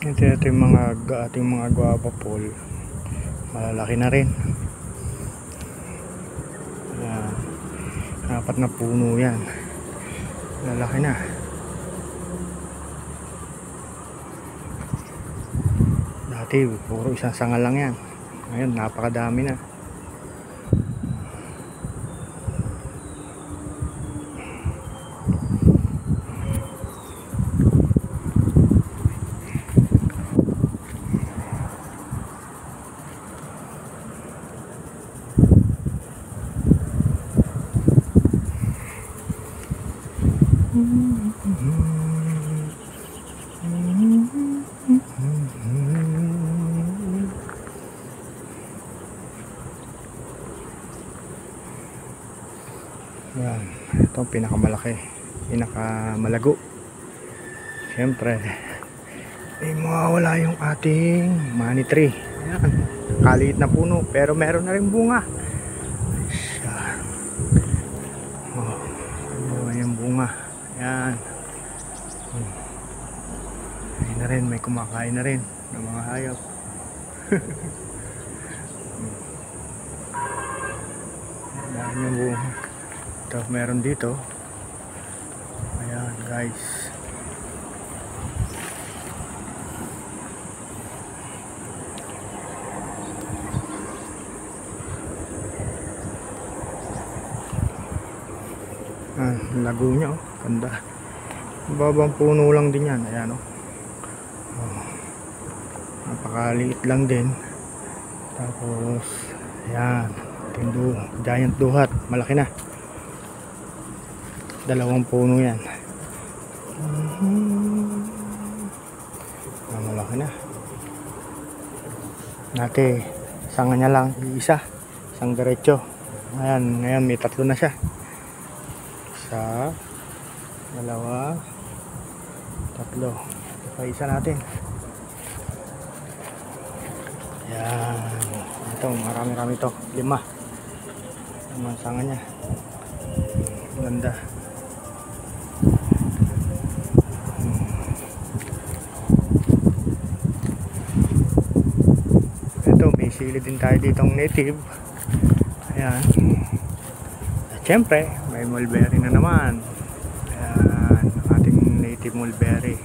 Ito yung mga ating mga guava pole. Malalaki na rin. Ayan. 4 na puno yan. Malalaki na. Dati puro isang sanga lang yan. Ngayon napakadami na. Yan, ito ang pinakamalaki, pinakamalago. Siyempre mawawala yung ating money tree. Ayan, kaliit na puno pero meron na rin bunga. Ano yung bunga. Ayan. Ayun na rin, may kumakain na rin ng mga hayop. Ayan yung bunga. Ito, meron dito. Ayan guys. Lago niya, oh. Ganda. Babang puno lang din yan. Ayan, oh. Napakaliit lang din. Tapos ayan, giant duhat. Malaki na. 2 puno yan. Malaki na. Dati sanga niya lang isa, isang diretso. Ngayon may 3 na siya. 1, 2, 3. Isa natin. Yan. Ito, marami-rami ito. 5. Ang sanga niya. Ganda. Ito, may sili din tayo ditong native. Ayan. At syempre, may mulberry na naman. Ayan, ating native mulberry.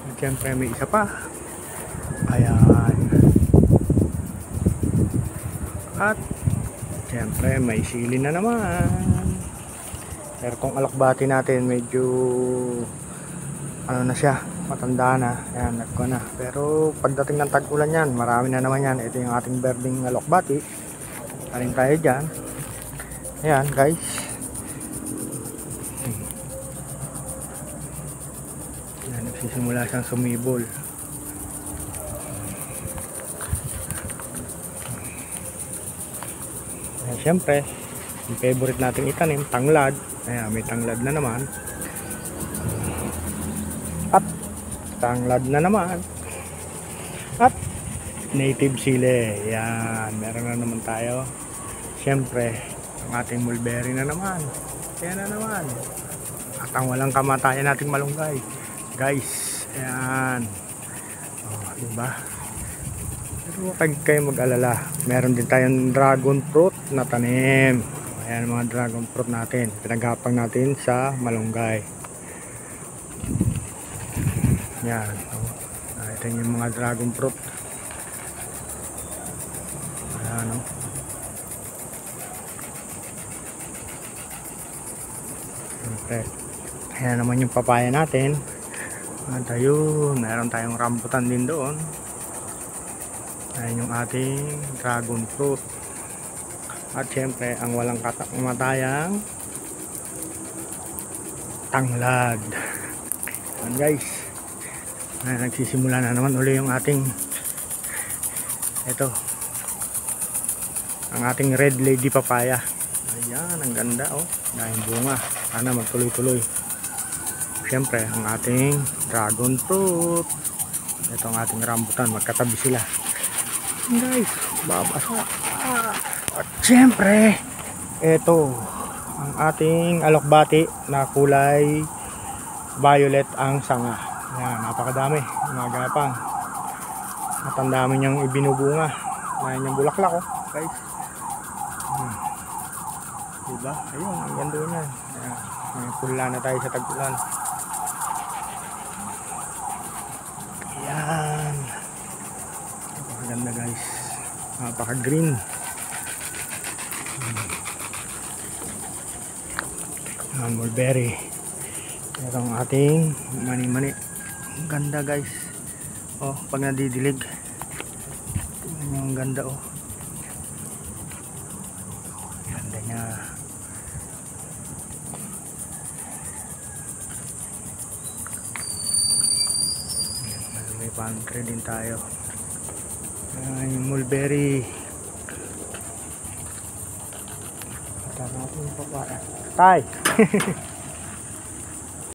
At syempre, may isa pa. Ayan. At syempre, may sili na naman. Pero kung alakbati natin, medyo ano na siya, matanda na. Ayan, nagko na. Pero pagdating ng tag-ulan yan, marami na naman yan. Ito yung ating berding alakbati. Kaling tayo dyan. Ayan guys. Ayan, nagsisimula siyang sumibol. Ayan, syempre yung favorite nating itanim, tanglad. Ayan, may tanglad na naman. At tanglad na naman. At native sili. Ayan, meron na naman tayo. Syempre ang ating mulberry na naman. Ayan na naman. At ang walang kamatayan nating malunggay guys. Ayan, diba? Pero huwag kayo mag-alala, meron din tayong dragon fruit na tanim. Ayan mga dragon fruit natin, pinaghapang natin sa malunggay. Yan, ito yung mga dragon fruit. Ayan, no? Ayan naman yung papaya natin. At ayun, meron tayong rambutan din doon. Ayan yung ating dragon fruit. At syempre ang walang kamatayang tanglad. Ayan guys, nagsisimula na naman uli yung ating ito, ang ating red lady papaya. Ayan, ang ganda, oh, dahil bunga. Sana magtuloy-tuloy. Syempre ang ating dragon fruit. Ito ang ating rambutan, magkatabi sila guys, babasa. At syempre ito ang ating alokbati na kulay violet ang sanga. Yan, napakadami, magapang. At ang dami niyang ibinubunga. Dahil niyang bulaklak, oh, guys. Diba? Ayun, ang ganda niyan. Ayan, may pula na tayo sa tag-ulan. Ayan. Napakaganda, guys. Napaka-green. Ayan, mulberry. Ito ang ating mani-mani. Ang ganda, guys. Oh, pag nadidilig. Tingnan nyo, ang ganda, oh. Ganda niya. May palm tree din tayo. Ay, mulberry. Ito natin pa. Tay!